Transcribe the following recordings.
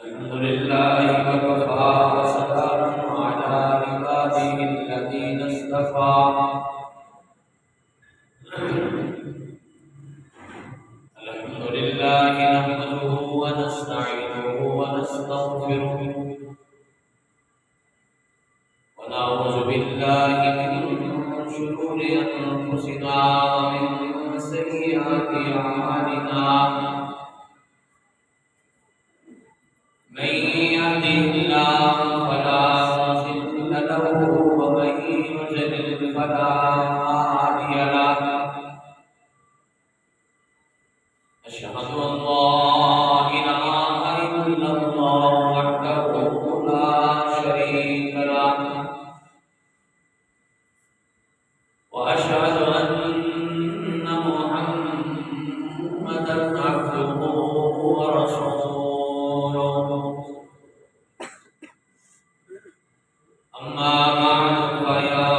الحمد لله وكفى وسلام على عباده الذين اصطفى الحمد لله نحمده ونستعينه ونستغفره ونعوذ بالله من شرور أنفسنا ومن سيئات أعمالنا من يهده الله فلا مضل له ومن يضلل فلا هادي له أشهد أن لا إله إلا الله وحده لا شريك له وأشهد أن محمدا عبده ورسوله أما بعد فيا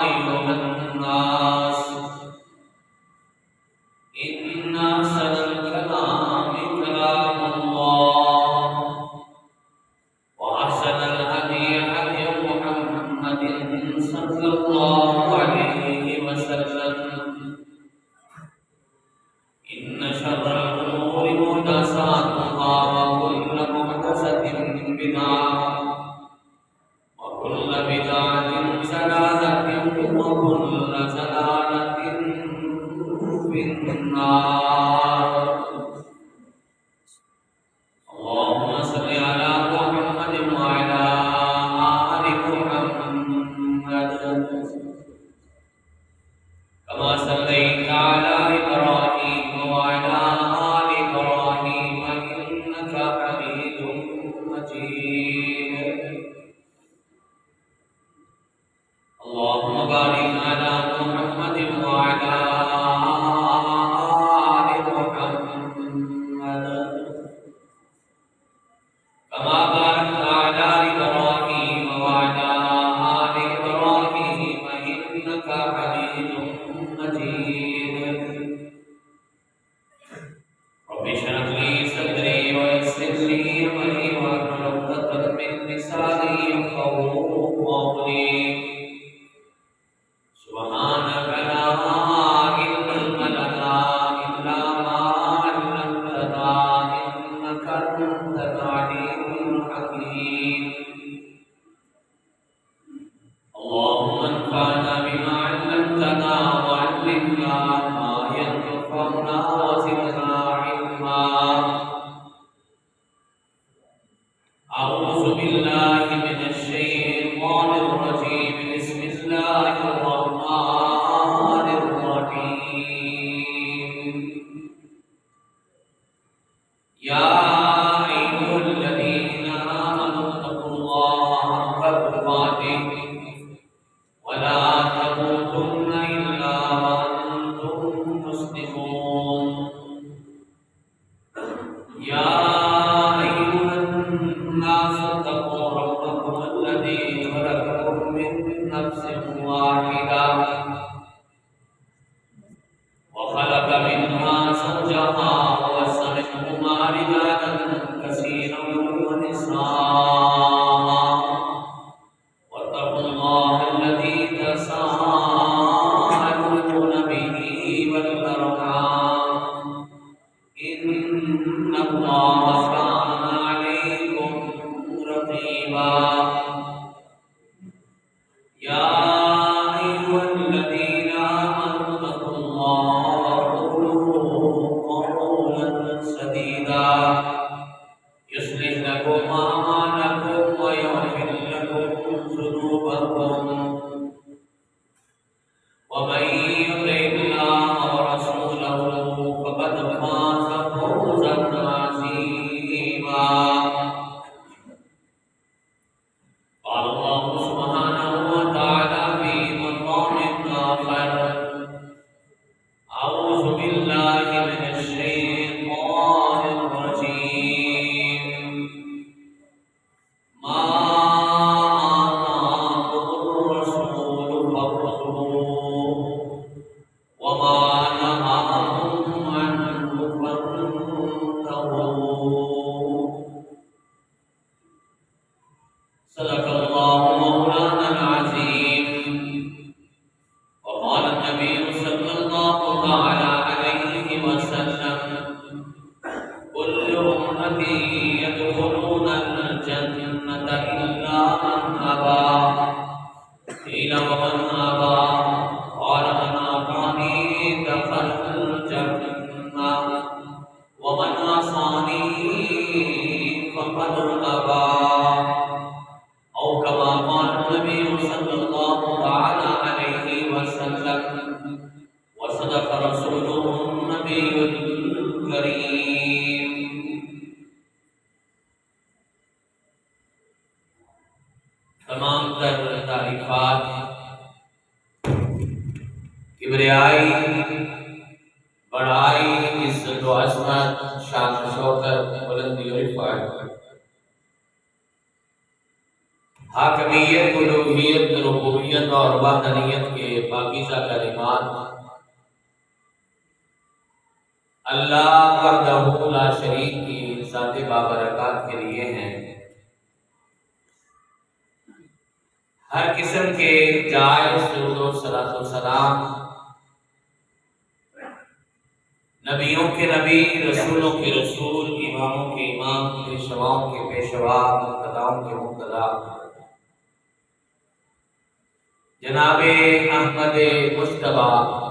أيها الناس إن أحسن الكلام كلام الله وأحسن الهدي هدي محمد صلى الله عليه وسلم إن شر الأمور محدثاتها وكل محدثة بدعة وكل بدعة ضلالة وكل ضلالة في النار اللهم صل على محمد وعلى آل محمد كما صليت على إبراهيم وعلى آل إبراهيم إنك حميد مجيد اللهم بارك على محمد وعلى آل محمد كما باركت على إبراهيم وعلى آل إبراهيم إنك حميد مجيد رب اشرح لي صدري ويسر لي أمري واحلل عقدة من لساني يفقهوا قولي سبحانك لا علم لنا إلا ما علمتنا إنك أنت العليم الحكيم اللهم انفعنا بما علمتنا وعلمنا ما ينفعنا وزدنا علما أعوذ بالله من الشيطان الرجيم بسم الله الرحمن الرحيم يا أيها الذين آمنوا اتقوا الله حق تقاته ولا تموتن إلا وأنتم مسلمون يا أيها الناس اتقوا ربكم الذي خلقكم من نفس واحدة وخلق منها زوجها وبث منهما رجالا كثيرا ونساء واتقوا الله الذي تساءلون به والأرحام إن الله كان عليكم رقيبا يا أيها الذين آمنوا اتقوا الله وقولوا قولا سديدا يصلح لكم أعمالكم ويغفر لكم ذنوبكم ومن يطع الله ورسوله فقد فاز فوزا عظيما کبریائی، بڑائی، عزت و عظمت، شان و شوکت، بلندی و رفعت، حاکمیت، الوہیت، ربوبیت اور وحدانیت کے پاکیزہ کلمات اللہ وحدہ لا شریک کی ذات بابرکات کے لیے ہیں۔ ہر قسم کے جائز درود و صلاۃ و سلام نبیوں کے نبی، رسولوں کے رسول، اماموں کے امام، پیشواؤں کے پیشوا، مقتداؤں کے مقتدا، جناب احمد مجتبی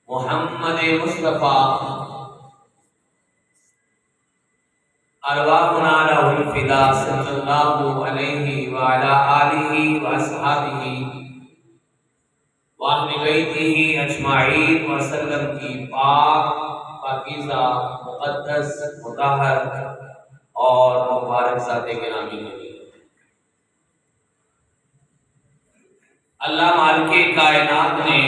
محمد مصطفیٰ ارواحنا لہ الفداء صلی اللہ علیہ وعلی آلہ واصحابہ واہل بیتہ اجمعین وسلم کی پاک، پاکیزہ، مقدس، مطہر اور مبارک ذات گرامی کے لیے اللہ مالک کائنات نے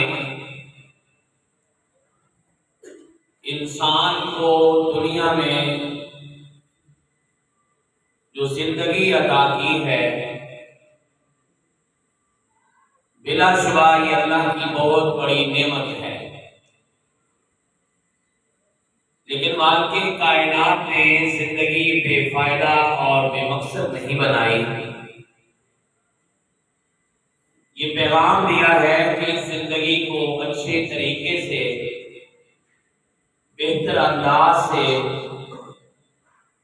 انسان کو دنیا میں جو زندگی عطا کی ہے، بلا شبہ یہ اللہ کی بہت بڑی نعمت ہے، لیکن مالک کائنات نے زندگی بے فائدہ اور بے مقصد نہیں بنائی۔ یہ پیغام دیا ہے کہ اس زندگی کو اچھے طریقے سے، بہتر انداز سے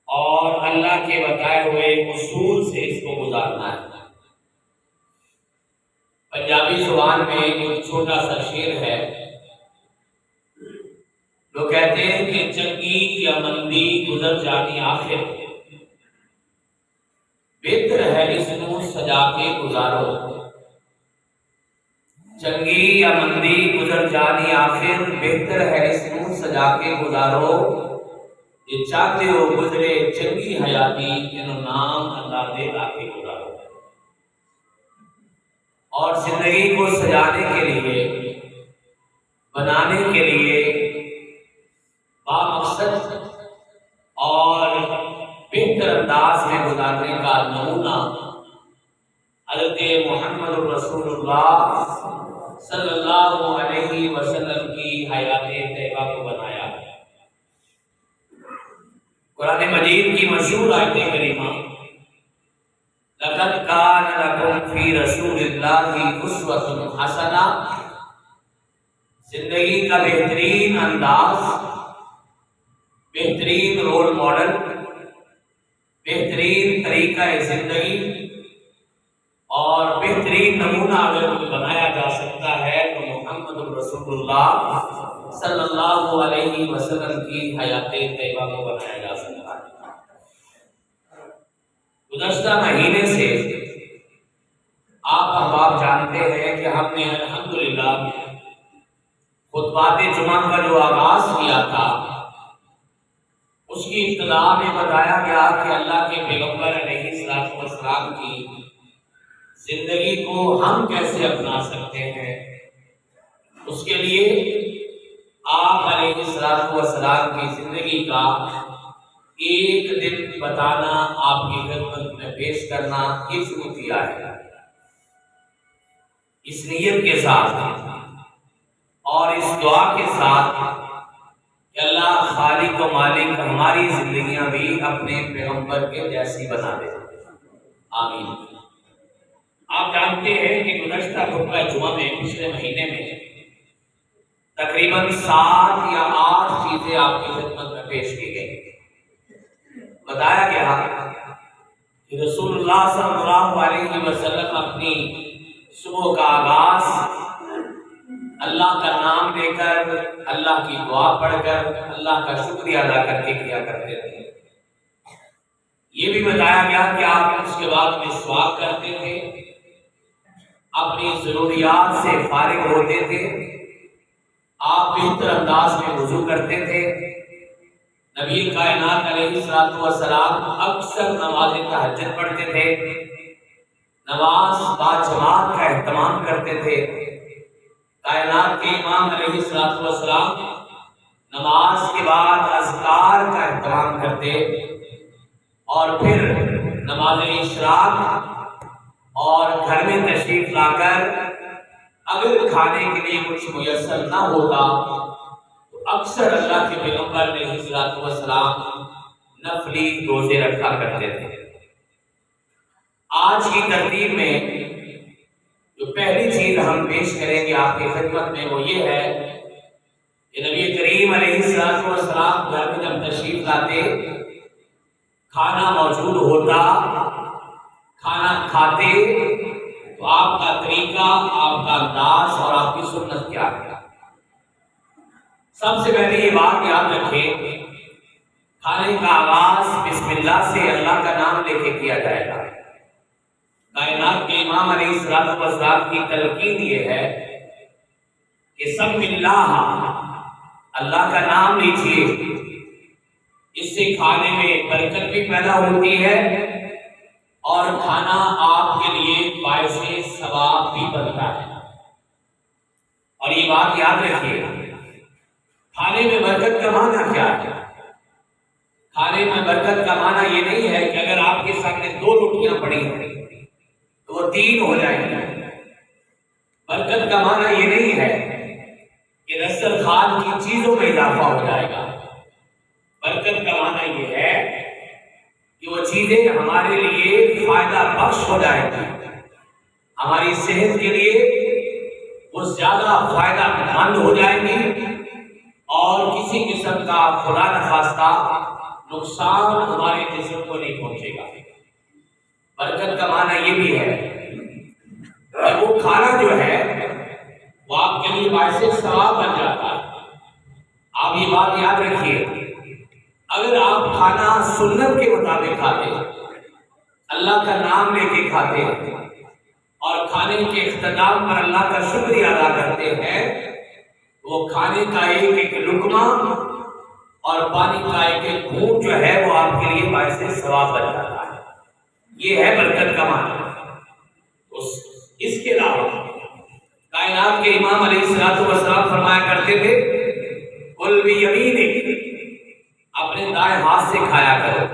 اور اللہ کے بتائے ہوئے اصول سے اس کو گزارنا ہے۔ پنجابی زبان میں ایک چھوٹا سا شعر ہے، لوگ کہتے ہیں کہ چنگی یا مندی گزر جانی آخر، بہتر ہے اس کو سجا کے گزارو۔ چنگی یا مندی گزر جانی آخر، بہتر ہے اس کو سجا کے گزارو۔ یہ چاہتے ہو گزرے چنگی حیاتی، انہوں نام اللہ دے لا کے گزارو۔ اور زندگی کو سجانے کے لیے، بنانے کے لیے بامقصد اور بہتر انداز میں گزارنے کا نمونہ حضرت محمد رسول اللہ صلی اللہ علیہ وسلم کی حیات طیبہ کو بنایا ہے۔ قرآن مجید کی مشہور آیت کریمہ لَقَدْ كَانَ لَكُمْ فِي رَسُولِ اللَّهِ أُسْوَةٌ حَسَنَةٌ، زندگی کا بہترین انداز، بہترین رول ماڈل، بہترین طریقہ زندگی اور بہترین نمونہ اگر کوئی بنایا جا سکتا ہے تو محمد رسول اللہ صلی اللہ علیہ وسلم کی حیات طیبہ کو بنایا جا سکتا ہے۔ گزشتہ مہینے سے آپ احباب جانتے ہیں کہ ہم نے الحمدللہ خطبات جمعہ کا جو آغاز کیا تھا، اس کی ابتدا میں بتایا گیا کہ اللہ کے پیغمبر علیہ السلام کی زندگی کو ہم کیسے اپنا سکتے ہیں۔ اس کے لیے آپ علیہ السلام کی زندگی کا ایک دن بتانا، آپ کی خدمت میں پیش کرنا، یہ شروع کیا ہے اس نیت کے ساتھ اور اس دعا کے ساتھ کہ اللہ خالق و مالک ہماری زندگیاں بھی اپنے پیغمبر کے جیسی بنا دے، آمین۔ آپ جانتے ہیں کہ گزشتہ خطبہ جمعہ میں پچھلے مہینے میں تقریباً 7 یا 8 چیزیں آپ کی خدمت میں پیش کی گئی۔ بتایا گیا کہ رسول اللہ صلی اللہ علیہ وسلم اپنی صبح کا آغاز اللہ کا نام لے کر، اللہ کی دعا پڑھ کر، اللہ کا شکریہ ادا کر کے کیا کرتے تھے۔ یہ بھی بتایا گیا کہ آپ اس کے بعد مسواک کرتے تھے، اپنی ضروریات سے فارغ ہوتے تھے، آپ بہتر انداز میں وضو کرتے تھے۔ نبی کائنات علیہ السلام اکثر نماز تہجد پڑھتے تھے، نماز با جماعت کا اہتمام کرتے تھے، کائنات کے امام علیہ السلام نماز کے بعد اذکار کا اہتمام کرتے اور پھر نماز اشراق اور گھر میں تشریف لا کر اگر کھانے کے لیے کچھ میسر نہ ہوتا تو اکثر اللہ کے پیغمبر علیہ السلام نفلی روزے رکھا کرتے تھے۔ آج کی ترتیب میں جو پہلی چیز ہم پیش کریں گے آپ کی خدمت میں وہ یہ ہے کہ نبی کریم علیہ السلام گھر میں جب تشریف لاتے کھانا موجود ہوتا، کھانا کھاتے تو آپ کا طریقہ، آپ کا انداز اور آپ کی سنت کیا ہے؟ سب سے پہلے یہ بات یاد رکھیں، کھانے کا آغاز بسم اللہ سے اللہ کا نام لے کے کیا جائے گا۔ کائنات کے امام علیہ السلام کی تلقین یہ ہے کہ سب اللہ کا نام لیجیے، اس سے کھانے میں برکت بھی پیدا ہوتی ہے اور کھانا آپ کے لیے باعث ثواب بھی بنتا ہے۔ اور یہ بات یاد رکھیے، کھانے میں برکت کا معنی کیا ہے؟ کھانے میں برکت کا معنی یہ نہیں ہے کہ اگر آپ کے سامنے 2 روٹیاں پڑی ہیں تو وہ 3 ہو جائیں گی۔ برکت کا معنی یہ نہیں ہے کہ دسترخوان کی چیزوں میں اضافہ ہو جائے گا۔ برکت کا معنی یہ ہے کہ وہ چیزیں ہمارے لیے فائدہ بخش ہو جائیں گی، ہماری صحت کے لیے وہ زیادہ فائدہ مند ہو جائیں گی اور کسی قسم کا خدا نخواستہ نقصان ہمارے جسم کو نہیں پہنچے گا۔ برکت کا معنی یہ بھی ہے کہ وہ کھانا جو ہے وہ آپ کے لیے باعث ثواب بن جاتا ہے۔ آپ یہ بات یاد رکھیے، اگر آپ کھانا سنت کے مطابق کھاتے، اللہ کا نام لے کے کھاتے اور کھانے کے اختتام پر اللہ کا شکریہ ادا کرتے ہیں، وہ کھانے کا ایک ایک لقمہ اور پانی کا ایک ایک گھونٹ جو ہے وہ آپ کے لیے باعث ثواب بن جاتا ہے۔ یہ ہے برکت کا معنی۔ اس کے علاوہ کائنات کے امام علیہ السلام فرمایا کرتے تھے، کل بیمینک، اپنے دائیں ہاتھ سے کھایا کرو۔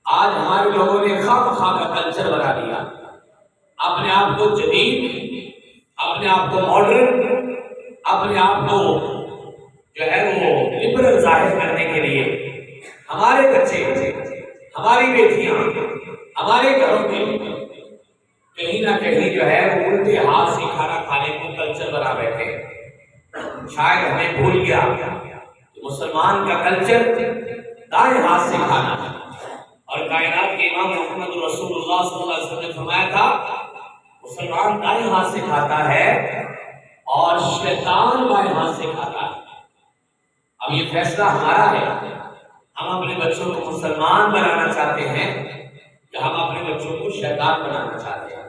آج ہمارے لوگوں نے خواہ کا کلچر بنا دیا، اپنے آپ کو جدید، اپنے آپ کو ماڈرن، اپنے آپ کو جو ہے وہ لبرل ظاہر کرنے کے لیے ہمارے بچے، ہماری بیٹیاں، ہمارے گھروں میں کہیں نہ کہیں جو ہے وہ الٹے ہاتھ سے کھانا کھانے کو کلچر بنا بیٹھے ہیں۔ شاید ہمیں بھول گیا کہ مسلمان کا کلچر دائیں ہاتھ سے کھانا ہے، اور کائنات کے امام محمد رسول اللہ صلی اللہ علیہ وسلم نے فرمایا تھا مسلمان دائیں ہاتھ سے کھاتا ہے اور شیطان بائیں ہاتھ سے کھاتا ہے۔ اب یہ فیصلہ ہمارا ہے، ہم اپنے بچوں کو مسلمان بنانا چاہتے ہیں یا ہم اپنے بچوں کو شیطان بنانا چاہتے ہیں۔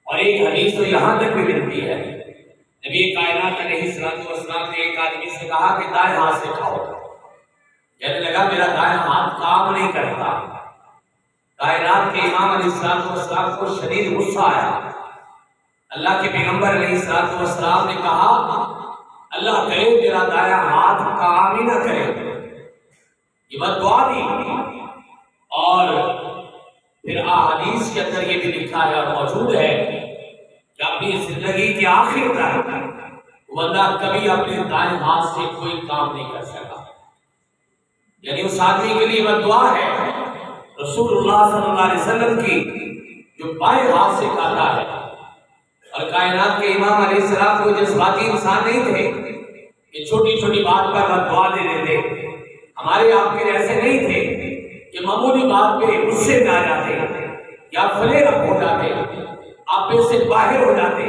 اور ایک حدیث تو یہاں تک بھی ملتی ہے، نبی کائنات علیہ السلام نے ایک آدمی سے کہا کہ دائیں ہاتھ سے کھاؤ، کہنے لگا میرا دائیں ہاتھ کام نہیں کرتا۔ کائنات کے امام علیہ السلام کو شدید غصہ آیا۔ اللہ کے پیغمبر علیہ السلام نے کہا اللہ کرے تیرا دائیں ہاتھ کام ہی نہ کرے، یہ بد دعا دی۔ اور پھر احادیث کے اندر یہ بھی لکھا ہے اور موجود ہے کہ اپنی زندگی کے آخر تک بندہ کبھی اپنے دائیں ہاتھ سے کوئی کام نہیں کر سکا، یعنی اس آدمی کے لیے بد دعا ہے۔ رسول اللہ صلی اللہ علیہ وسلم کی جو بائیں ہاتھ سے کھاتا ہے، اور کائنات کے امام علیہ السلام کو جذباتی انسان نہیں تھے کہ چھوٹی چھوٹی بات پر بد دعا دے دیتے، ہمارے آپ کے ایسے نہیں تھے کہ معمولی بات پہ غصے میں آ جاتے یا فلے رب ہو جاتے، آپے سے باہر ہو جاتے،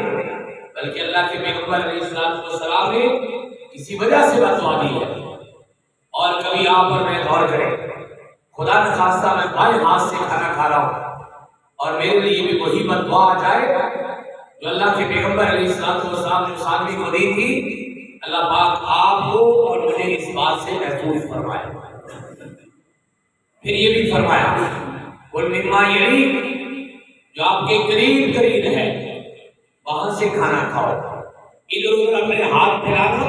بلکہ اللہ کے پیغمبر علیہ السلام نے کسی وجہ سے بد دعا دی ہے۔ اور کبھی آپ اور میں غور کریں، خدا نخواستہ میں بائیں ہاتھ سے کھانا کھا رہا ہوں اور میرے لیے بھی وہی بد دعا آ جائے جو اللہ کے پیغمبر علیہ السلام نے اس آدمی کو دی تھی، اللہ پاک آپ کو اور مجھے اس بات سے محفوظ فرمائے۔ پھر یہ بھی فرمایا قل مما یلیک، جو آپ کے قریب ہے وہاں سے کھانا کھاؤ۔ ادھر ادھر اپنے ہاتھ پھیلانا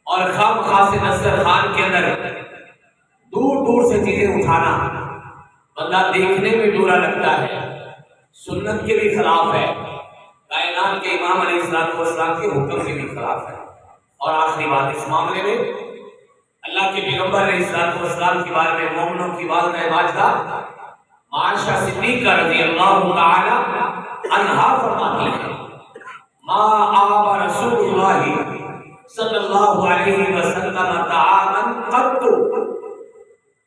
اور خام خاص دسترخوان کے اندر دور دور سے چیزیں اٹھانا بندہ دیکھنے میں برا لگتا ہے، سنت کے بھی خلاف ہے، کائنات کے امام علیہ السلام کے حکم کے بھی خلاف ہے۔ اور آخری بات اس معاملے میں اللہ کے پیغمبر علیہ السلام کے بارے میں مومنوں کی والدہ ماجدہ عائشہ صدیقہ رضی اللہ تعالی عنہا فرماتی ہے، ما آب رسول اللہ صلی اللہ علیہ وسلم طعاما قط،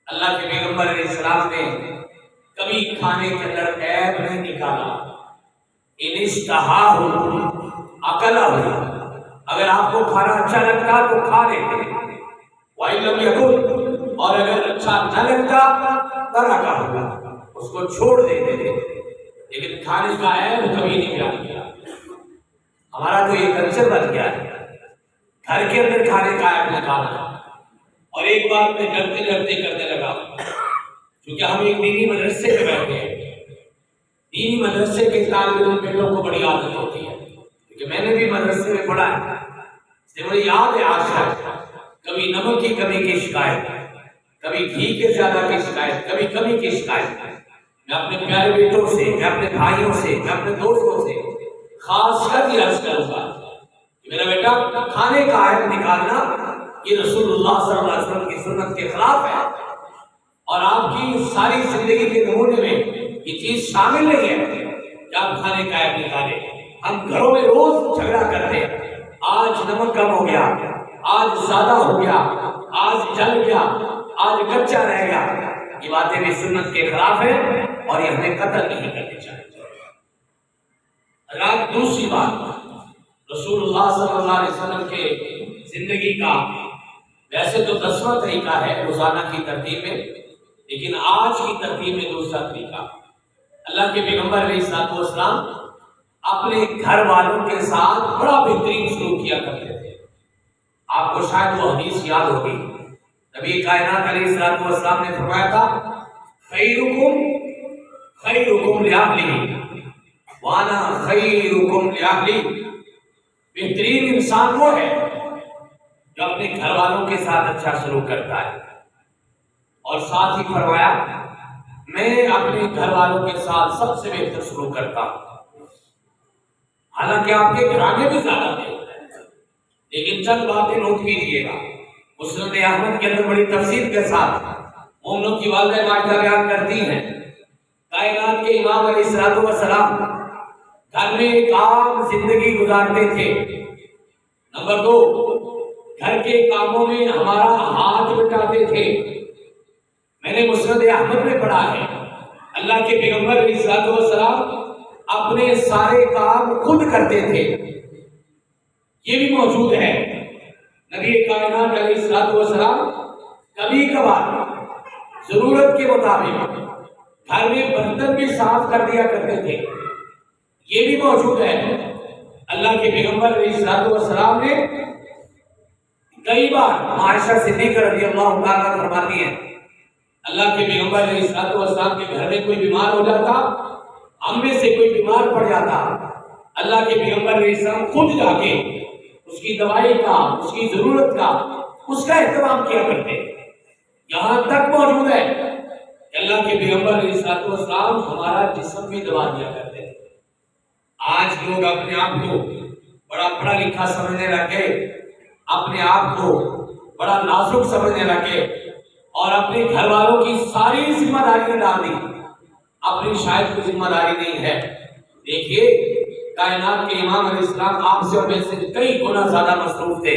اللہ کے پیغمبر علیہ السلام نے کبھی کھانے کے اندر عیب نہیں نکالا، ان اشتہاہ اکلہ، اگر آپ کو کھانا اچھا لگتا تو کھا لیتے، وَإِن لَمْ يَكُنْ، اور اگر اچھا نہ لگتا ترکہ، اس کو چھوڑ دیتے تھے، لیکن کھانے کا عیب کبھی نہیں بیان کیا۔ ہمارا تو یہ کلچر بن گیا ہے، گھر کے اندر کھانے کا عیب نکالنا۔ اور ایک بات میں ڈرتے ڈرتے کرنے لگا، کیونکہ ہم ایک دینی مدرسے میں بیٹھے ہیں، دینی مدرسے کے طالب علم بیٹوں کو بڑی عادت ہوتی ہے، کیونکہ میں نے بھی مدرسے میں پڑھا ہے، اس لیے مجھے یاد ہے آج تک کبھی نمک کی کمی کی شکایت، کبھی گھی کے زیادہ کی شکایت، کبھی کمی کی شکایت، میں اپنے پیارے بیٹوں سے، میں اپنے بھائیوں سے، میں اپنے دوستوں سے خاص کر یہ عرض کروں گا کہ میرا بیٹا کھانے کا عیب نکالنا یہ رسول اللہ صلی اللہ علیہ وسلم کی سنت کے خلاف ہے، اور آپ کی ساری زندگی کے نمونے میں یہ چیز شامل نہیں ہے کہ آپ کھانے کا عیب نکالیں۔ ہم گھروں میں روز جھگڑا کرتے ہیں، آج نمک کم ہو گیا، آج زیادہ ہو گیا، آج جل گیا، آج کچا رہ گیا، یہ باتیں بھی سنت کے خلاف ہیں اور یہ ہمیں قتل نہیں کرنی چاہیے۔ اگر دوسری بات رسول اللہ صلی اللہ علیہ وسلم کے زندگی کا ویسے تو 10واں طریقہ ہے روزانہ کی ترتیب میں، لیکن آج کی ترتیب میں دوسرا طریقہ، اللہ کے پیغمبر علیہ السلام اپنے گھر والوں کے ساتھ بڑا بہترین سلوک کیا کرتے تھے۔ آپ کو شاید وہ حدیث یاد ہوگی، نبی کائنات علیہ السلام نے فرمایا تھا، خیرکم خیرکم لأہلہ وانا خیرکم لأہلی، بہترین انسان وہ ہے جو اپنے گھر والوں کے ساتھ اچھا سلوک کرتا ہے، اور ساتھ ہی فرمایا میں اپنے گھر والوں کے ساتھ سب سے بہتر سلوک کرتا ہوں۔ حالانکہ آپ کے گھرانے بھی زیادہ تھے، لیکن چند باتیں نوٹ کیجیے گا۔ مسند احمد کے اندر بڑی تفصیل کے ساتھ مومنوں کی والدہ ماجدہ بیان کرتی ہیں، کائنات کے امام علیہ السلام گھر میں ایک عام زندگی گزارتے تھے۔ نمبر 2، گھر کے کاموں میں ہمارا ہاتھ بٹاتے تھے۔ میں نے مسند احمد میں پڑھا ہے، اللہ کے پیغمبر علیہ السلام اپنے سارے کام خود کرتے تھے۔ یہ بھی موجود ہے، نبی کائنات علیہ السلام کبھی کبھار ضرورت کے مطابق گھر میں برتن بھی صاف کر دیا کرتے تھے۔ یہ بھی موجود ہے، اللہ کے پیغمبر علیہ السلام نے کئی بار، عائشہ صدیقہ رضی اللہ تعالیٰ فرماتی ہیں، اللہ کے پیغمبر علیہ السلام کے گھر میں کوئی بیمار ہو جاتا، ہم میں سے کوئی بیمار پڑ جاتا، اللہ کے پیغمبر علیہ السلام خود جا کے اس کی دوائی کا، اس کی ضرورت کا، اس کا اہتمام کیا کرتے۔ یہاں تک موجود ہے کہ اللہ کے پیغمبر علیہ السلام ہمارا جسم بھی دبا دیا کرتے ہیں۔ آج لوگ اپنے آپ کو بڑا پڑھا لکھا سمجھنے لگے، اپنے آپ کو بڑا نازک سمجھنے لگے، اور اپنے گھر والوں کی ساری ذمہ داری ڈال دی، اپنی شاید کوئی ذمہ داری نہیں ہے۔ دیکھیے کائنات کے امام علیہ السلام آپ سے اور میں سے کئی گنا زیادہ مصروف تھے۔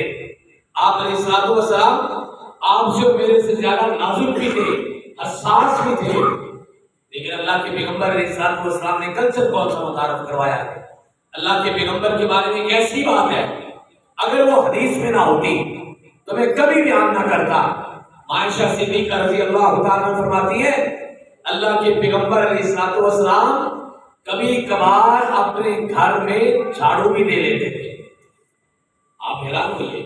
آپ علیہ السلام آپ سے اور میرے سے زیادہ نازک بھی تھے، حساس بھی تھے، لیکن اللہ کے پیغمبر علیہ السلام نے کلچر کون سا متعارف کروایا ہے۔ اللہ کے پیغمبر کے بارے میں ایک ایسی بات ہے، اگر وہ حدیث میں نہ ہوتی تو میں کبھی بیان نہ کرتا۔ عائشہ صدیقہ رضی اللہ تعالیٰ فرماتی ہے، اللہ کے پیغمبر علیہ السلام کبھی کبھار اپنے گھر میں جھاڑو بھی دے لیتے تھے۔ آپ حیران ہوئے۔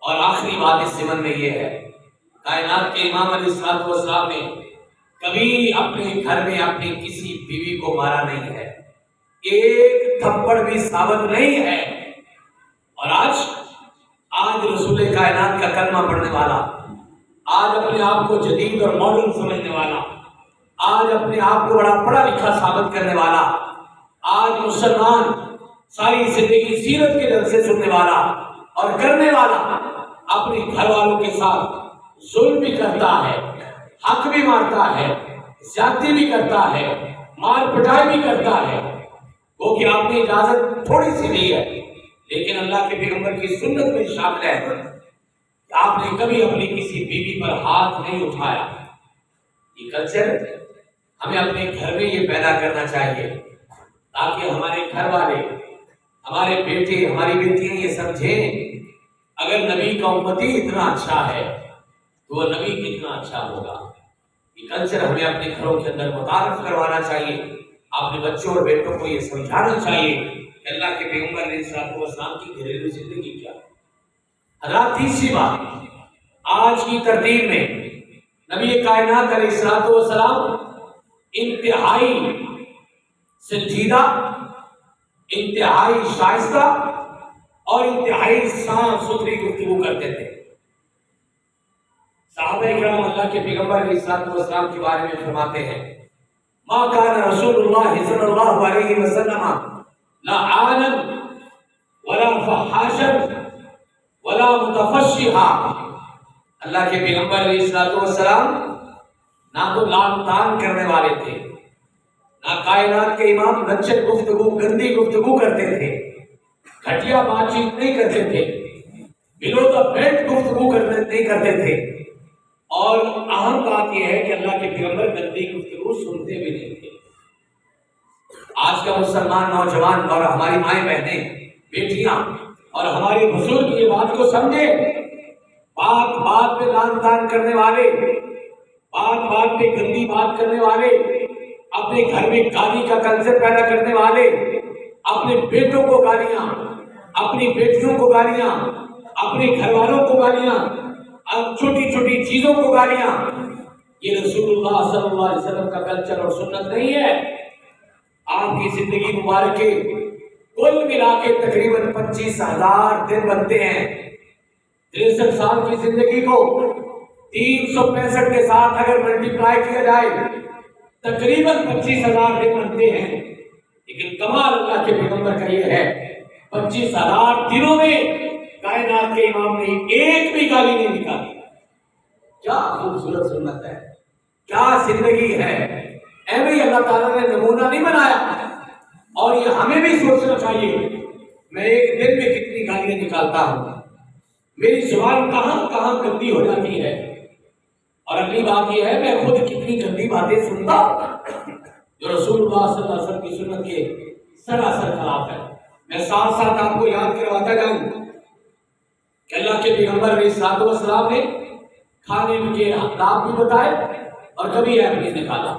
اور آخری بات اس ضمن میں یہ ہے، کائنات کے امام علیہ السلام نے کبھی اپنے گھر میں اپنی کسی بیوی کو مارا نہیں ہے، ایک تھپڑ بھی ثابت نہیں ہے اور آج رسول کائنات کا کلمہ پڑھنے والا، آج اپنے آپ کو جدید اور ماڈرن سمجھنے والا، آج اپنے آپ کو بڑا پڑھا لکھا ثابت کرنے والا، آج مسلمان ساری زندگی سیرت کے جلسے سننے والا اور کرنے والا اپنے گھر والوں کے ساتھ ظلم بھی کرتا ہے، حق بھی مارتا ہے، زیادتی بھی کرتا ہے، مار پٹائی بھی کرتا ہے، وہ کہ آپ نے اجازت تھوڑی سی دی ہے، لیکن اللہ کے پیغمبر کی سنت میں شامل ہے کہ آپ نے کبھی اپنی کسی بیوی پر ہاتھ نہیں اٹھایا۔ یہ کلچر ہمیں اپنے گھر میں یہ پیدا کرنا چاہیے تاکہ ہمارے گھر والے، ہمارے بیٹے، ہماری بیٹیاں یہ سمجھیں اگر نبی کا امتی اتنا اچھا ہے تو وہ نبی کتنا اچھا ہوگا۔ یہ کلچر ہمیں اپنے گھروں کے اندر متعارف کروانا چاہیے، اپنے بچوں اور بیٹوں کو یہ سمجھانا چاہیے کہ اللہ کے پیغمبر علیہ الصلوۃ والسلام کی گھریلو زندگی کیا ہے۔ حضرات، تیسری بات، آج کی ترتیب میں نبی کائنات علیہ الصلوۃ والسلام انتہائی سنجیدہ، انتہائی شائستہ اور انتہائی صاف ستھری گفتگو کرتے تھے۔ صحابہ اکرام اللہ کے پیغمبر علیہ الصلوۃ والسلام کے بارے میں فرماتے ہیں، ما کان رسول اللہ صلی اللہ علیہ وسلم لعانا ولا فحاشا ولا متفشحا۔ اللہ کے پیغمبر علیہ الصلوۃ والسلام نہ تو لعن طعن کرنے والے تھے، نہ کائنات کے امام لچک گفتگو، گندی گفتگو کرتے تھے، گھٹیا بات چیت نہیں کرتے تھے، بلو دا بیلٹ گفتگو نہیں کرتے تھے، اور اہم بات یہ ہے کہ اللہ کے پیغمبر گندی گفتگو سنتے بھی نہیں تھے۔ آج کا مسلمان نوجوان اور ہماری مائیں بہنیں، بیٹیاں اور ہمارے بزرگ یہ بات کو سمجھے، بات بات پہ لعن طعن کرنے والے، بات بات پہ گندی بات کرنے والے، اپنے گھر میں گالی کا کلچر پیدا کرنے والے، اپنے بیٹوں کو گالیاں، اپنی بیٹیوں کو گالیاں، اپنے گھر والوں کو گالیاں، چھوٹی چھوٹی چیزوں کو گالیاں، یہ رسول اللہ صلی اللہ علیہ وسلم کا کلچر اور سنت نہیں ہے۔ آپ کی زندگی مبارک کے کل ملا کے تقریباً 25,000 دن بنتے ہیں۔ 63 سال کی زندگی کو 365 کے ساتھ اگر ملٹیپلائی کیا جائے تقریباً 25,000 دن بنتے ہیں، لیکن کمال اللہ کے پیغمبر کا یہ ہے 25,000 دنوں میں کائنات کے امام نے ایک بھی گالی نہیں نکالی۔ کیا خوبصورت سنت ہے، کیا زندگی ہے، ایویں ہی اللہ تعالیٰ نے نمونہ نہیں بنایا۔ اور یہ ہمیں بھی سوچنا چاہیے، میں ایک دن میں کتنی گالیاں نکالتا ہوں، میری زبان کہاں کہاں گندی ہو جاتی ہے، اور اگلی بات یہ ہے میں خود کتنی گندی باتیں سنتا ہوں جو رسول اللہ صلی اللہ علیہ وسلم کی سنت کے سراسر خلاف ہے۔ میں ساتھ ساتھ آپ کو یاد کرواتا جاؤں کہ اللہ کے پیغمبر علیہ الصلوۃ والسلام نے کھانے کے آداب بھی بتائے اور کبھی ایپ نہیں نکالا۔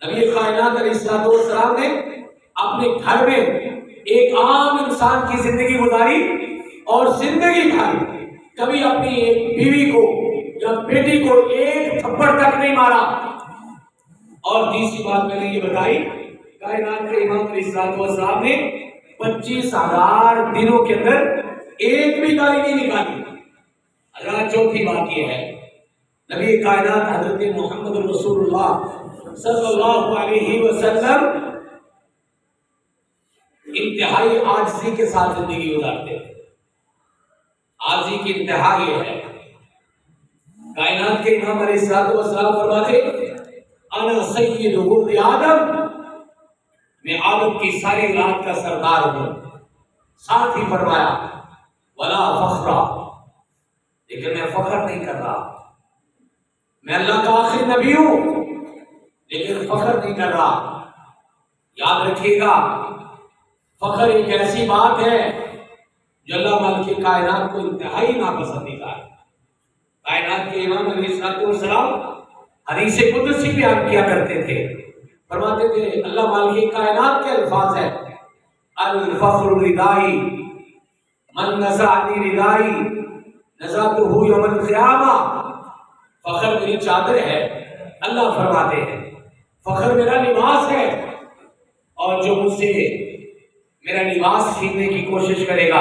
نبی کائنات علیہ الصلوۃ والسلام نے اپنے گھر میں ایک عام انسان کی زندگی گزاری اور زندگی بھر کبھی اپنی ایک بیوی کو یا بیٹی کو ایک تھپڑ تک نہیں مارا۔ اور تیسری بات میں نے یہ بتائی، کائنات کے امام علیہ الصلوۃ والسلام نے 25,000 دنوں کے اندر ایک بھی گالی نہیں نکالی۔ حضرات، چوتھی بات یہ ہے، نبی کائنات حضرت محمد رسول اللہ صلی اللہ علیہ وسلم انتہائی عاجزی کے ساتھ زندگی گزارتے ہیں۔ عاجزی کی انتہا یہ ہے، کائنات کے امام علیہ الصلوۃ والسلام فرماتے انا سید ولد آدم، میں آدم کی ساری اولاد کا سردار ہوں۔ ساتھ ہی فرمایا ولا فخر، لیکن میں فخر نہیں کر رہا، میں اللہ کا آخری نبی ہوں لیکن فخر نہیں کر رہا۔ یاد رکھیے گا، فخر ایک ایسی بات ہے جو اللہ مالک کی کائنات کو انتہائی ناپسندیدہ ہے۔ کائنات کے امام علیہ الصلوۃ والسلام حدیث قدسی بیان کیا کرتے تھے، فرماتے تھے اللہ مالک کی کائنات کے الفاظ ہیں الفخر ردائی من نزعنی ردائی نزعتہ یوم القیامہ، فخر میری چادر ہے، اللہ فرماتے ہیں فخر میرا لباس ہے، اور جو مجھ سے میرا لباس چھیننے کی کوشش کرے گا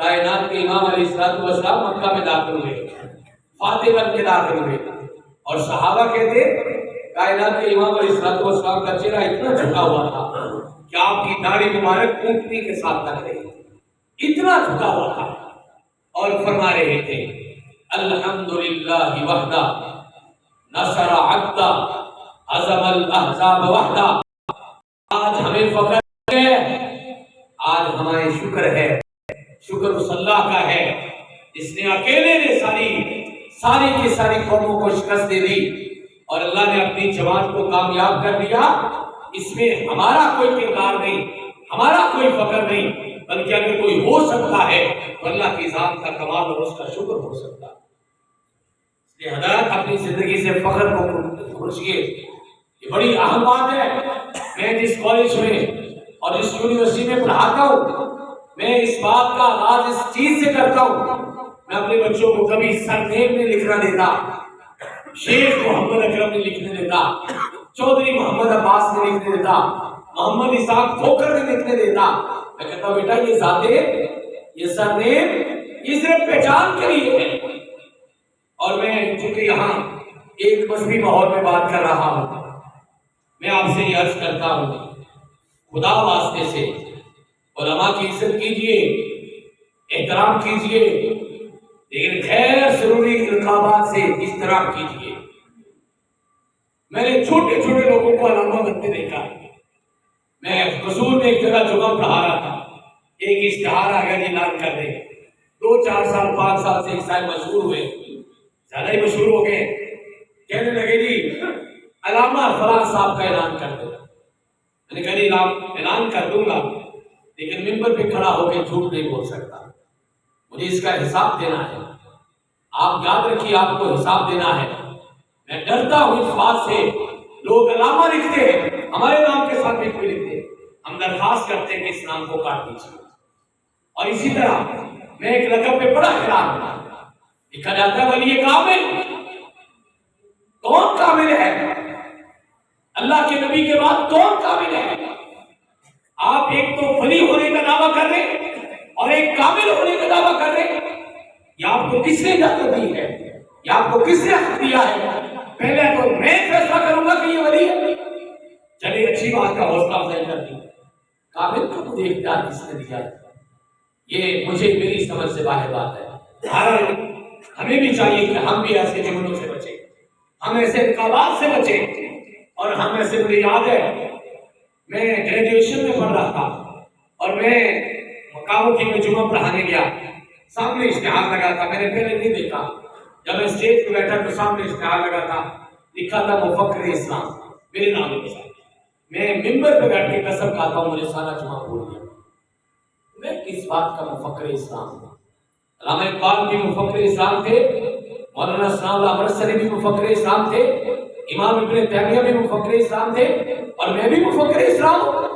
کائنات کے امام علیہ السلام مکہ میں داخل ہوئے، فاتح بن کے داخل ہوئے، اور صحابہ کہتے کائنات کے امام علیہ السلام کا چہرہ اتنا جھکا ہوا تھا کہ آپ کی داڑھی مبارک اونٹنی کے ساتھ لگ رہی تھی، اتنا جھکا ہوا تھا، اور فرما رہے تھے الحمدللہ وحدہ نصر عبدہ عزم الاحزاب وحدہ۔ آج ہمیں فخر ہے، آج ہمیں شکر ہے، شکر اس اللہ کا ہے جس نے اکیلے نے ساری کی ساری قوموں کو شکست دے دی، اور اللہ نے اپنی جماعت کو کامیاب کر دیا۔ اس میں ہمارا کوئی کردار نہیں، ہمارا کوئی فخر نہیں، بلکہ اگر کوئی ہو سکتا ہے تو اللہ کی ذات کا کمال اور اس کا شکر ہو سکتا ہے۔ اس لیے حضرات اپنی زندگی سے فخر کو کھوجیے، یہ بڑی اہم بات ہے۔ میں جس کالج میں اور جس یونیورسٹی میں پڑھاتا ہوں، میں اس بات کا آغاز اس چیز سے کرتا ہوں، میں اپنے بچوں کو کبھی سرنیم نہیں لکھنا دیتا، شیخ محمد اکرم نہیں لکھنے دیتا، چودھری محمد عباس نہیں لکھنے دیتا، محمد اسحاق کھوکر نہیں لکھنے دیتا۔ میں کہتا ہوں بیٹا یہ ذاتیں، یہ سرنیم، یہ صرف پہچان کے لیے ہے۔ اور میں چونکہ یہاں ایک مذہبی ماحول میں بات کر رہا ہوں، میں آپ سے یہ عرض کرتا ہوں خدا واسطے سے علماء کی عزت کیجئے، احترام کیجئے، لیکن غیر ضروری القابات سے اجتناب کیجئے۔ میں نے چھوٹے چھوٹے لوگوں کو علامہ بنتے دیکھا۔ میں قصور میں ایک جگہ جمعہ پڑھا رہا تھا، ایک اشتہار آ گیا جی اعلان کر دے، 2 4 سال 5 سال سے ایک صاحب مشہور ہوئے، زیادہ ہی مشہور ہو گئے، کہنے لگے جی علامہ فلاں صاحب کا اعلان کر دے۔ میں نے کہا جی اعلان کر دوں گا، لیکن ممبر پہ کھڑا ہو کے جھوٹ نہیں بول سکتا، مجھے اس کا حساب دینا ہے۔ آپ یاد رکھیے آپ کو حساب دینا ہے۔ میں ڈرتا ہوں اس بات سے، لوگ علامہ لکھتے ہیں، ہمارے نام کے ساتھ بھی کوئی لکھتے ہیں، ہم درخواست کرتے ہیں کہ اس نام کو کاٹ دیجیے۔ اور اسی طرح میں ایک لقب پہ بڑا حیران ہوں، لکھا جاتا ہے ولی کامل۔ کون کامل ہے؟ اللہ کے نبی کے بعد کون کامل ہے؟ آپ ایک تو ولی ہونے کا دعویٰ کر رہے ہیں اور ایک کامل ہونے کا دعویٰ کر رہے ہیں، یہ آپ کو کس نے اجازت دی ہے؟ یہ آپ کو کس نے حق دیا ہے؟ پہلے تو میں فیصلہ کروں گا کہ یہ ولی ہے۔ چلیے اچھی بات کا حوصلہ افزائی کر دی، کامل کو مجھے اختیار کس نے دیا ہے؟ یہ مجھے میری سمجھ سے باہر بات ہے۔ ہمیں بھی چاہیے کہ ہم بھی ایسے جملوں سے بچیں، ہم ایسے انقلابات سے بچیں، اور ہم ایسے، مجھے یاد ہے میں گریجویشن میں پڑھ رہا تھا اور میں مکاوکی میں جمعہ پڑھانے گیا، سامنے اشتہار لگا تھا، میں نے پہلے نہیں دیکھا، جب میں اسٹیج پہ بیٹھا تو سامنے اشتہار لگا تھا، لکھا تھا مفکر اسلام میرے نام کے ساتھ۔ میں ممبر پہ بیٹھ کے قسم کھاتا ہوں مجھے سارا جمعہ بھول گیا، میں کس بات کا مفکر اسلام ہوں؟ علامہ اقبال بھی مفکر اسلام تھے، مولانا ثناء اللہ امرتسری بھی مفکر اسلام تھے، امام ابن تیمیہ بھی مفکر اسلام تھے، اور میں بھی مفکر اسلام ہوں۔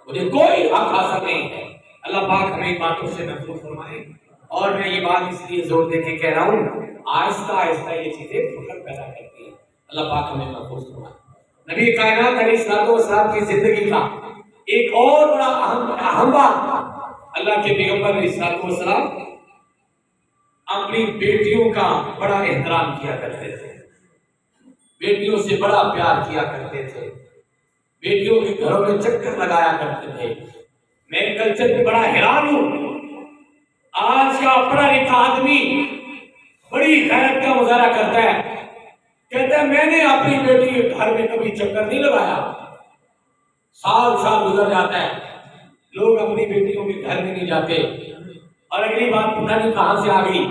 مجھے کوئی حق حاصل نہیں ہے۔ اللہ پاک ہمیں ان باتوں سے محفوظ فرمائے۔ اور میں یہ بات اس لیے زور دے کے کہہ رہا ہوں، آہستہ آہستہ یہ چیزیں فخر پیدا کرتی ہیں۔ اللہ پاک ہمیں محفوظ فرمائے۔ نبی کائنات علیہ السلام کی زندگی کا ایک اور بڑا اہم بات، اللہ کے پیغمبر علیہ السلام اپنی بیٹیوں کا بڑا احترام کیا کرتے تھے، بیٹیوں سے بڑا پیار کیا کرتے تھے، بیٹیوں کے گھروں میں چکر لگایا کرتے تھے۔ میں کلچر پہ بڑا حیران ہوں، آج کا پڑھا لکھا آدمی بڑی غیرت کا مظاہرہ کرتا ہے، کہتا ہے میں نے اپنی بیٹی کے گھر میں کبھی چکر نہیں لگایا۔ سال گزر جاتا ہے، لوگ اپنی بیٹیوں کے گھر میں نہیں جاتے، اور اگلی بات پتہ نہیں کہاں سے آ گئی،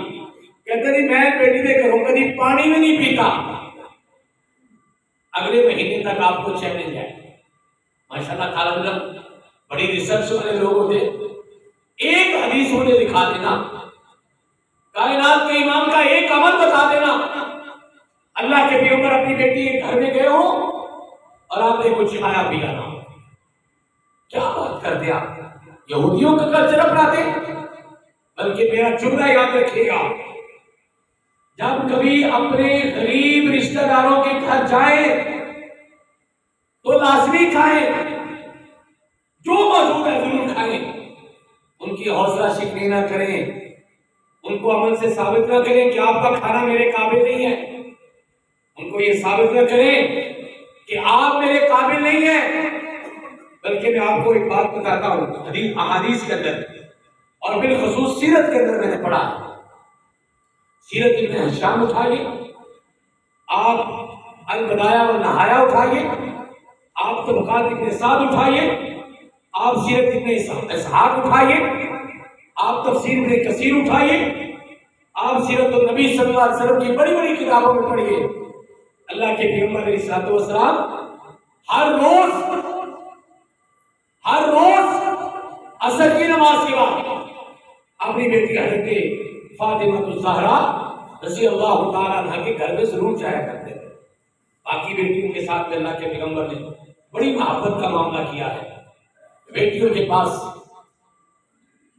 کہتے نہیں میں بیٹی کے گھروں کبھی پانی میں نہیں پیتا۔ اگلے مہینے تک آپ کو چیلنج ہے، ماشاءاللہ تعالیٰ بڑی ریسرچ والے لوگ ہوتے، ایک حدیث انہیں دکھا دینا، کائنات کے امام کا ایک عمل بتا دینا، اللہ کے پیغمبر اپنی بیٹی کے گھر میں گئے ہو اور آپ نے کچھ کھایا پیا نہ ہو۔ کیا بات کرتے آپ؟ یہودیوں کا کلچر اپناتے؟ بلکہ میرا جملہ یاد رکھیے گا، جب کبھی اپنے غریب رشتہ داروں کے گھر جائیں تو لازمی کھائیں، جو موجود ہے ضرور کھائیں، ان کی حوصلہ شکنی نہ کریں، ان کو عمل سے ثابت نہ کریں کہ آپ کا کھانا میرے قابل نہیں ہے، ان کو یہ ثابت نہ کریں کہ آپ میرے قابل نہیں ہیں، بلکہ میں آپ کو ایک بات بتاتا ہوں، احادیث کے اندر اور بالخصوص سیرت کے اندر میں نے پڑھا، سیرت ابن ہشام اٹھائیے، آپ البدایہ والنہایہ اٹھائیے، آپ طبقات ابن سعد اٹھائیے، آپ سیرت ابن اسحاق اٹھائیے، آپ تفسیر ابن کثیر اٹھائیے، آپ سیرت النبی صلی اللہ علیہ وسلم کی بڑی بڑی کتابوں میں پڑھیے، اللہ کے پیغمبر علیہ الصلوۃ والسلام ہر روز عصر کی نماز کے بعد اپنی بیٹی حضرت فاطمہ الزہرا رضی اللہ تعالیٰ عنہ کے گھر میں ضرور جایا کرتے تھے۔ باقی بیٹیوں کے ساتھ اللہ کے پیغمبر نے بڑی محبت کا معاملہ کیا ہے، بیٹیوں کے پاس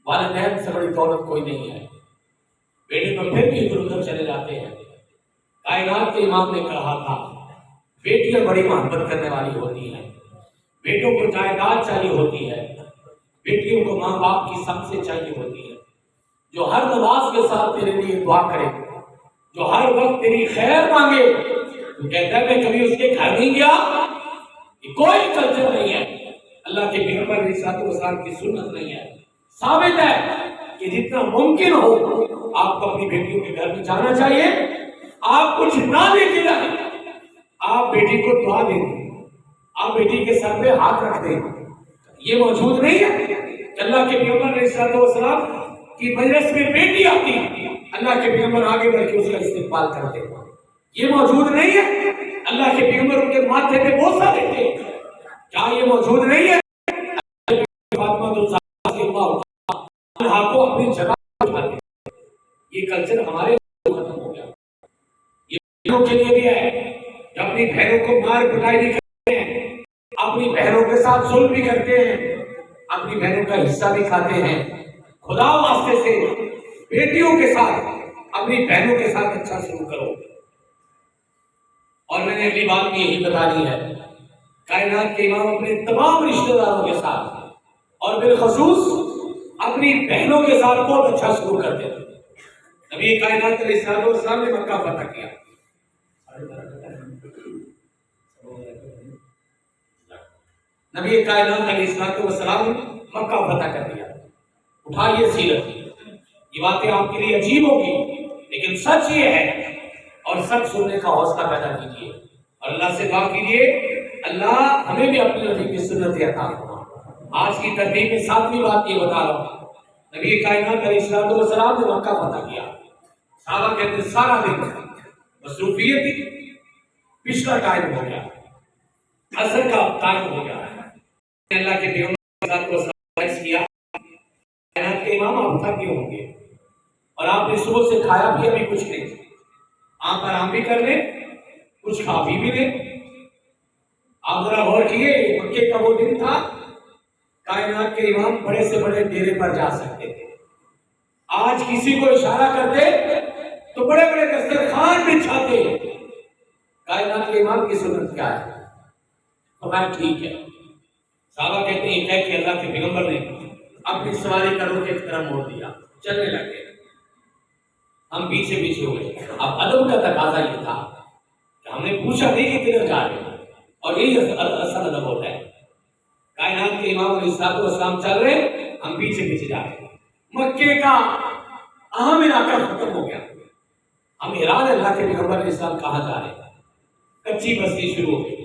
والدین سے بڑی دولت کوئی نہیں ہے، بیٹے تو پھر بھی ادھر ادھر چلے جاتے ہیں۔ کائنات کے امام نے کہا تھا بیٹیاں بڑی محبت کرنے والی ہوتی ہیں، بیٹوں کو جائیداد چاہیے ہوتی ہے، بیٹیوں کو ماں باپ کی سب سے چاہیے ہوتی ہے، جو ہر نماز کے ساتھ تیرے لیے دعا کرے، جو ہر وقت تیری خیر مانگے، تو کہتا ہے میں کبھی اس کے گھر نہیں گیا، یہ کوئی کلچر نہیں ہے، اللہ کے پیغمبر علیہ الصلوۃ والسلام کی سنت نہیں ہے۔ ثابت ہے کہ جتنا ممکن ہو آپ کو اپنی بیٹیوں کے گھر میں جانا چاہیے، آپ کچھ نہ لے کے جائیں، آپ بیٹی کو دعا دے دیں، آپ بیٹی کے سر پہ ہاتھ رکھ دیں، یہ موجود نہیں ہے کہ اللہ کے پیغمبر علیہ الصلوۃ والسلام کی مجلس میں بیٹی آتی اللہ کے پیغمبر آگے بڑھ کے اس کا استقبال کرتے، یہ موجود نہیں ہے، اللہ کے پیغمبر ان کے ماتھے پہ بوسہ دیتے، کیا یہ موجود نہیں ہے؟ فاطمہ کو اپنی جگہ اٹھاتے، یہ کلچر ہمارے ختم ہو گیا، یہ بہنوں کے لیے بھی ہے کہ اپنی بہنوں کو مار پٹائی بھی کرتے ہیں، اپنی بہنوں کے ساتھ ظلم بھی کرتے ہیں، اپنی بہنوں کا حصہ بھی کھاتے ہیں۔ خدا واسطے سے بیٹیوں کے ساتھ اپنی بہنوں کے ساتھ اچھا سلوک کرو۔ اور میں نے اگلی بات بھی یہی بتا دی ہے، کائنات کے امام اپنے تمام رشتہ داروں کے ساتھ اور بالخصوص اپنی بہنوں کے ساتھ بہت اچھا سلوک کرتے تھے۔ نبی کائنات علیہ الصلوۃ والسلام نے مکہ فتح کیا، نبی کائنات علیہ الصلوۃ والسلام نے مکہ فتح کر دیا۔ اٹھائیے سیرت، یہ باتیں آپ کے لیے عجیب ہوگی لیکن سچ یہ ہے، اور سچ سننے کا حوصلہ پیدا کیجیے اور اللہ سے دعا کیجیے اللہ ہمیں بھی اپنے نبی کی سنت عطا فرما۔ آج کی ترتیب میں ساتویں بات یہ بتا رہا ہوں، نبی کائنات علیہ الصلوۃ والسلام نے مکہ فتح کیا، صحابہ کہتے ہیں سارا دن مصروفیت تھی، پچھلا ٹائم ہو گیا، عصر کا ٹائم ہو گیا، اللہ کے پیغمبر کو سبائز کیا، کائنات کے امام آپ تھک گئے ہوں گے اور آپ نے صبح سے کھایا بھی ابھی کچھ نہیں، آپ آرام بھی کر لیں، کچھ کھا بھی لیں۔ آپ ذرا غور کیے، مکے کا وہ دن تھا کائنات کے امام بڑے سے بڑے ڈیرے پر جا سکتے تھے، آج کسی کو اشارہ کرتے تو بڑے بڑے دسترخوان بچھاتے، کائنات کے امام کی سنت کیا ہے؟ فرمایا ٹھیک ہے، صحابہ کہتے ہیں یہ کہ اللہ کے پیغمبر نے اپنی سواری کا رخ ایک طرف موڑ دیا، چلنے لگے، ہم پیچھے پیچھے ہو گئے۔ اب ادب کا تقاضا یہ تھا کہ ہم نے پوچھا نہیں کہ کدھر جا رہے ہیں، اور یہی اصل ادب ہوتا ہے، کائنات کے امام علیہ الصلوۃ والسلام چل رہے، ہم پیچھے پیچھے جا رہے ہیں، مکے کا اہم علاقہ ختم ہو گیا، ہم حیران اللہ کے پیغمبر علیہ السلام کہاں جا رہے ہیں، کچی بستی شروع ہو گئی،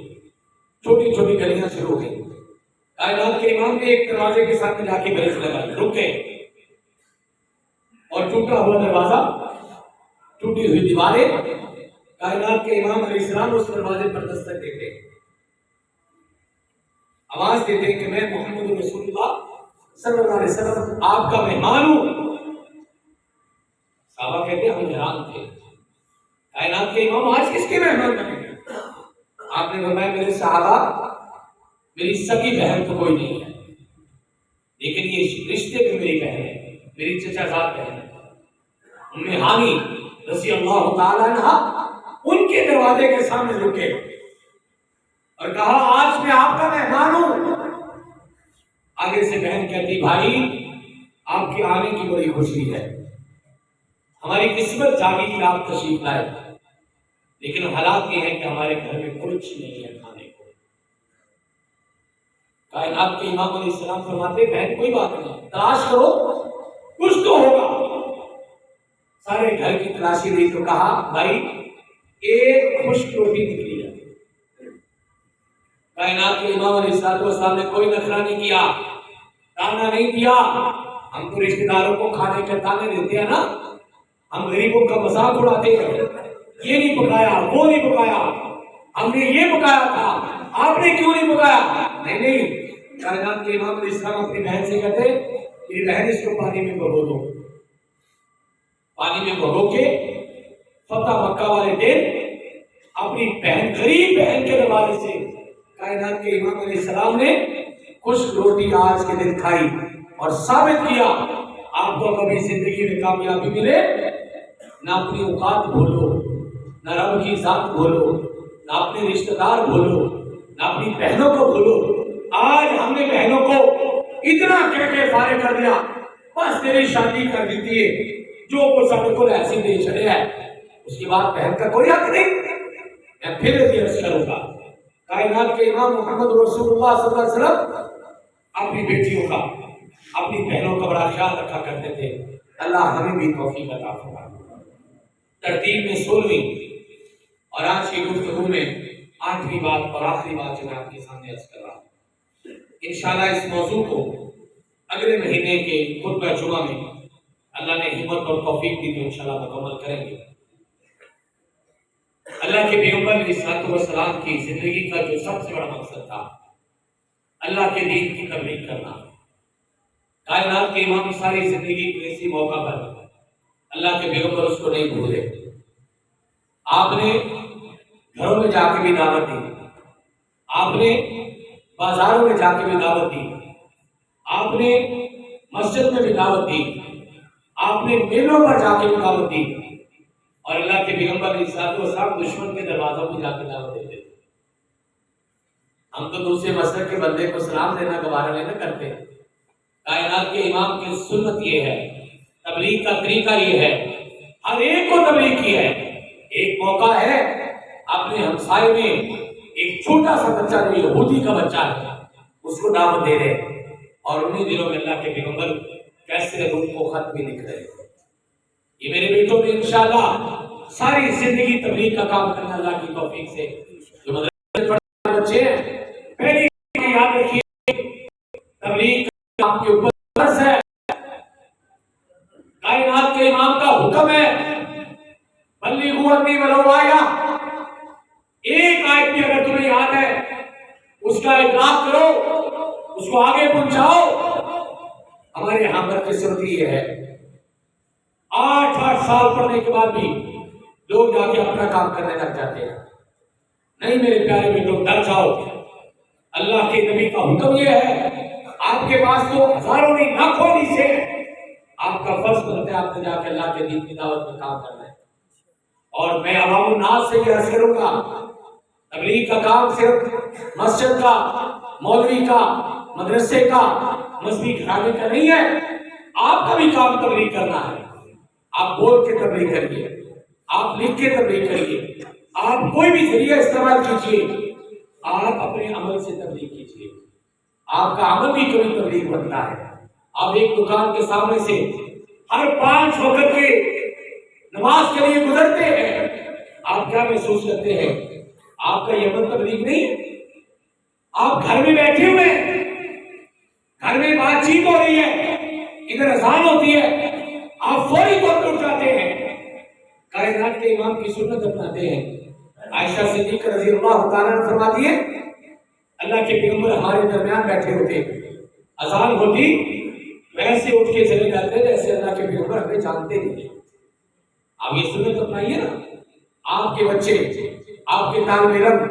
چھوٹی چھوٹی گلیاں شروع ہو گئی، کائنات کے امام نے ایک دروازے کے ساتھ جا کے بریک لگائی، رکے، اور ٹوٹا ہوا دروازہ، ٹوٹی ہوئی دیواریں، کائنات کے امام علیہ السلام اس دروازے پر دستک دیتے، آواز دیتے کہ میں محمد رسول اللہ صلی اللہ علیہ وسلم آپ کا مہمان ہوں۔ صحابہ کہتے ہیں ہم حیران تھے، کائنات کے امام آج کس کے مہمان بنے گے؟ آپ نے فرمایا میرے صحابہ، میری سگی بہن تو کوئی نہیں ہے، لیکن یہ رشتے میں میری بہن ہے، میری چچا زاد بہن ہے، ام ہانی رضی اللہ تعالیٰ عنہ ان کے دروازے کے سامنے رکے اور کہا آج میں آپ کا مہمان ہوں۔ آگے سے بہن کہتی بھائی آپ کے آنے کی بڑی خوشی ہے، ہماری قسمت جاگی کہ آپ تشریف لائے، لیکن حالات یہ ہے کہ ہمارے گھر میں کچھ نہیں ہے کھانے کو۔ کائنات کے امام علیہ السلام فرماتے بہن کوئی بات نہیں، تلاش کرو کچھ تو ہوگا۔ سارے گھر کی تلاشی دی تو کہا بھائی ایک خشک روٹی نکلی ہے۔ کائنات کے امام علیہ السلام نے کوئی نخرہ نہیں کیا، تانا نہیں دیا۔ ہم تو رشتہ داروں کو کھانے کے تانے دیتے ہیں نا، ہم غریبوں کا مذاق اڑاتے ہیں، یہ نہیں پکایا وہ نہیں پکایا، ہم نے یہ پکایا تھا آپ نے کیوں نہیں پکایا؟ نہیں، کائنات کے امام علیہ السلام اپنی بہن سے کہتے میری بہن اس کو پانی میں بھگو دو، پانی میں بھگو کے فتح مکہ والے دن اپنی بہن غریب بہن کے دروازے سے کائنات کے امام علیہ السلام نے خشک روٹی آج کے دن کھائی اور ثابت کیا آپ کو کبھی زندگی میں کامیابی ملے نہ اپنی اوقات بھولو، نہ رب کی ذات بھولو، نہ اپنے رشتہ دار بھولو، نہ اپنی بہنوں کو بھولو۔ آج ہم نے بہنوں کو اتنا کہہ کے فارغ کر دیا بس تیری شادی کر دیتی ہے، جو کچھ سب کو ایسے دے چڑھے ہے، اس کے بعد بہن کا کوئی حق نہیں۔ میں پھر عرض کروں گا کائنات کے امام محمد رسول اللہ صلی اللہ علیہ وسلم اپنی بیٹیوں کا اپنی بہنوں کا بڑا خیال رکھا کرتے تھے۔ اللہ ہمیں بھی توفیق عطا فرمائے۔ ترتیب میں 16ویں اور آج کی گفتگو میں 8ویں بات اور آخری بات جو میں آپ کے سامنے عرض کر رہا ہوں، انشاءاللہ اس موضوع کو اگلے مہینے کے خطبہ جمعہ میں اللہ نے ہمت اور توفیق دی تو انشاءاللہ مکمل کریں گے۔ اللہ کے پیغمبر علیہ السلام کی زندگی کا جو سب سے بڑا مقصد تھا اللہ کے دین کی تبلیغ کرنا۔ کائنات کے امام ساری زندگی کو اسی موقع پر اللہ کے پیغمبر اس کو نہیں بھولے۔ آپ نے گھروں میں جا کے بھی دعوت دی، آپ نے بازاروں میں جا کے بھی دعوت دی، آپ نے مسجد میں بھی دعوت دی، آپ نے میلوں پر جا کے بھی دعوت دی، اور اللہ کے پیغمبر علیہ السلام دشمن کے دروازوں پہ جا کے دعوت دیتے تھے۔ ہم تو دوسرے مذہب کے بندے کو سلام دینا گوارا نہیں نہ کرتے۔ کائنات کے امام کی سنت یہ ہے، تبلیغ کا طریقہ یہ ہے، ہر ایک کو تبلیغ کی ہے۔ ایک موقع ہے اپنے ہمسائے میں ایک چھوٹا سا بچہ جو یہودی کا بچہ ہے اس کو دعوت دے رہے، اور انہی دنوں میں اللہ کے پیغمبر کیسے روم کو خط بھی لکھ رہے۔ یہ میرے بیٹوں میں انشاءاللہ ساری زندگی تبلیغ کا کام کرنا اللہ کی توفیق سے۔ جو مدرسے پڑھنے بچے ہیں پہلی یاد رکھیے تبلیغ کا آپ کے اوپر فرض ہے۔ کائنات کے امام کا حکم ہے بلغوا عنی ولو آیہ، ایک آیت بھی اگر تمہیں یاد ہے اس کا ابلاغ کرو، اس کو آگے پہنچاؤ۔ ہمارے یہاں پر قسمتی یہ ہے 8 سال پڑھنے کے بعد بھی لوگ جا کے اپنا کام کرنے لگ جاتے ہیں۔ نہیں میرے پیارے بیٹوں، ڈر جاؤ، اللہ کے نبی کا حکم یہ ہے، آپ کے پاس تو ہزاروں نہیں لاکھوں حدیثیں ہیں، آپ کا فرض بنتا ہے آپ نے جا کے اللہ کے دین کی دعوت میں کام کرنا ہے۔ اور میں عوام الناس سے یہ عرض کروں گا تبلیغ کا کام صرف مسجد کا، مولوی کا، مدرسے کا، مذہبی گھرانے کا نہیں ہے، آپ کا بھی کام تبلیغ کرنا ہے۔ آپ بول کے تبلیغ کریے، آپ لکھ کے تبلیغ کریے، آپ کوئی بھی ذریعہ استعمال کیجیے، آپ اپنے عمل سے تبلیغ کیجیے۔ آپ کا عمل بھی کبھی تبلیغ بنتا ہے۔ آپ ایک دکان کے سامنے سے ہر 5 وقت کے نماز کے لیے گزرتے ہیں، آپ کیا محسوس کرتے ہیں؟ آپ کا یہ عمل تبلیغ نہیں ہے۔ آپ گھر میں بیٹھے ہوئے ہیں، گھر میں بات چیت ہو رہی ہے، ادھر اذان ہوتی ہے، آپ فوری طور پر اٹھ جاتے ہیں، کائنات کے امام کی سنت اپناتے ہیں۔ عائشہ صدیقہ رضی اللہ تعالیٰ عنہ فرماتی ہے اللہ کے پیغمبر ہمارے درمیان بیٹھے ہوتے، اذان ہوتی ویسے اٹھ کے چلے جاتے جیسے اللہ کے پیغمبر ہمیں جانتے نہیں۔ آپ یہ سنت اپنائیے نا، آپ کے بچے، آپ کے طالب علم،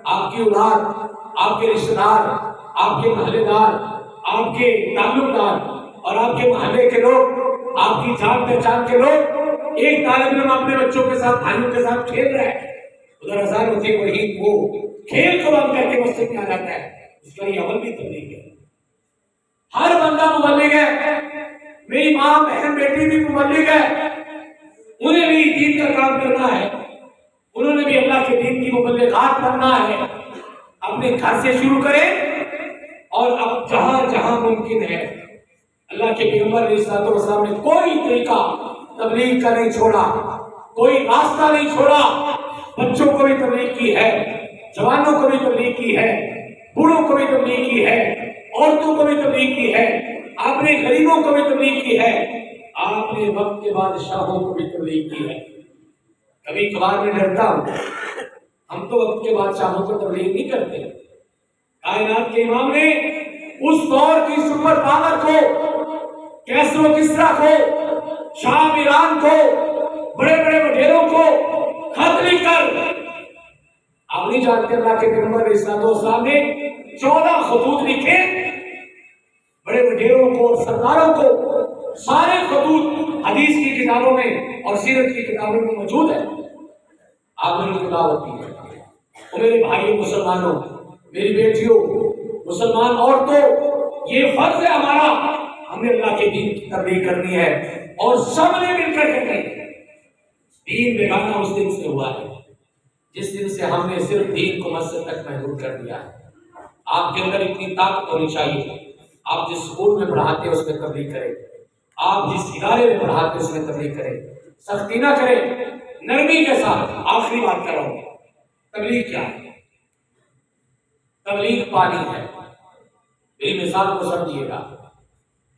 آپ کی اولاد، آپ کے رشتہ دار، آپ کے محلے دار، آپ کے تعلق دار اور آپ کے محلے کے لوگ، آپ کی جان پہچان کے لوگ، ایک طالب علم اپنے بچوں کے ساتھ، بھائیوں کے ساتھ کھیل رہا ہے، ادھر اذان ہوتی ہے، وہی وہ کھیل کو بند کر کے مسجد میں آ جاتا ہے، اس کا یہ عمل بھی تبلیغ ہے۔ ہر بندہ مبلغ ہے، میری ماں بہن بیٹی بھی مبلغ ہے، انہیں بھی دین کا کام کرنا ہے، انہوں نے بھی اللہ کے دین کی مبلغات کرنا ہے۔ اپنے گھر سے شروع کریں اور اب جہاں جہاں ممکن ہے، اللہ کے پیغمبر علیہ الصلوۃ والسلام نے کوئی طریقہ تبلیغ کا نہیں چھوڑا، کوئی راستہ نہیں چھوڑا۔ بچوں کو بھی تبلیغ کی ہے، جوانوں کو بھی تبلیغ کی ہے، بوڑھوں کو بھی تبلیغ کی ہے، عورتوں کو بھی تبلیغ کی ہے، آپ نے غریبوں کو بھی تبلیغ کی ہے، آپ نے وقت کے بادشاہوں کو بھی تبلیغ کی ہے۔ کبھی کبھار میں ڈرتا ہوں، ہم تو وقت کے بادشاہوں کو تبلیغ نہیں کرتے۔ کائنات کے امام نے اس دور کی سپر پاور کو، کیسر و کسریٰ کو، شام ایران کو، بڑے بڑے وڈیروں کو خط لکھ کر، آپ نہیں جانتے اللہ کے پیغمبر علیہ الصلوۃ والسلام نے 14 خطوط لکھے بڑے وڈیروں کو اور سرداروں کو۔ سارے خطوط حدیث کی کتابوں میں اور سیرت کی کتابوں میں موجود ہے۔ آپ نے خدا ہوتی ہے۔ اور میرے بھائیوں مسلمانوں، میری بیٹیوں مسلمان عورتوں، یہ فرض ہے ہمارا، ہمیں اللہ کے دین کی تبلیغ کرنی ہے اور سب نے مل کر کرنی ہے۔ دین بیگانہ اس دن سے ہوا ہے جس دن سے ہم نے صرف دین کو مسجد تک محدود کر دیا ہے۔ آپ کے اندر اتنی طاقت ہونی چاہیے، آپ جس اسکول میں پڑھاتے ہیں اس میں تبلیغ کریں، آپ جس ادارے میں پڑھاتے ہیں اس میں تبلیغ کریں، سختی نہ کریں، نرمی کے ساتھ۔ آخری بات کر رہا ہوں، تبلیغ کیا ہے؟ تبلیغ پانی ہے۔ میری مثال کو سمجھیے گا،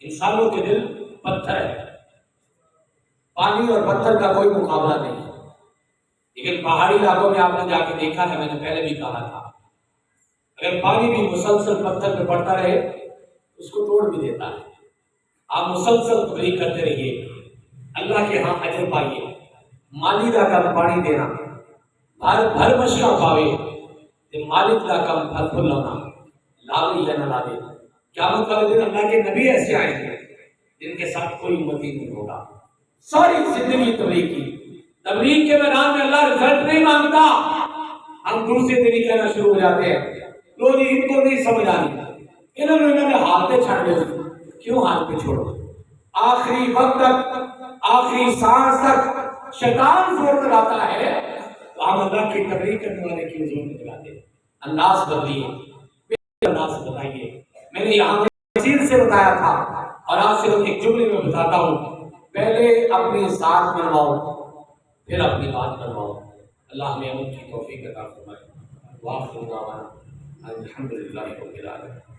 انسانوں کے دل پتھر ہے، پانی اور پتھر کا کوئی مقابلہ نہیں ہے، لیکن پہاڑی علاقوں میں آپ نے جا کے دیکھا ہے، میں نے پہلے بھی کہا تھا، اگر پانی بھی مسلسل پتھر پہ پڑتا رہے اس کو توڑ بھی دیتا ہے۔ آپ مسلسل تبلیغ کرتے رہیے، اللہ کے ہاں اجر پائیے۔ مالی دا کم پانی دینا، بھر مشکا پاوے تے مالک دا کم پھل پھل ہونا، لاوی یا نہ لاوے۔ قیامت والے دن اللہ کے نبی ایسے آئیں گے جن کے ساتھ کوئی امتی نہیں ہوگا۔ ساری زندگی تبلیغ کی، تبلیغ کے میدان میں اللہ رزلٹ نہیں مانگتا۔ ہم دوسرے دن کہنا شروع ہو جاتے ہیں، لو جی ان کو نہیں سمجھ آئی، انہوں نے ہاتھ پہ چھڑ دے۔ کیوں ہاتھ پہ چھوڑو؟ آخری وقت تک، آخری سانس تک شیطان زور لگاتا ہے، تو ہم اللہ کی تبلیغ کرنے والے کی زور نہیں لگاتے۔ انداز بدلیے، انداز بتائیے۔ میں نے یہاں تفصیل سے بتایا تھا اور آج صرف ایک جملے میں بتاتا ہوں، پہلے اپنی ساتھ منواؤ پھر اپنی بات منواؤ۔ اللہ ہمیں عمل کی توفیق عطا فرمائے۔ وآخر دعوانا الحمدللہ رب العالمین۔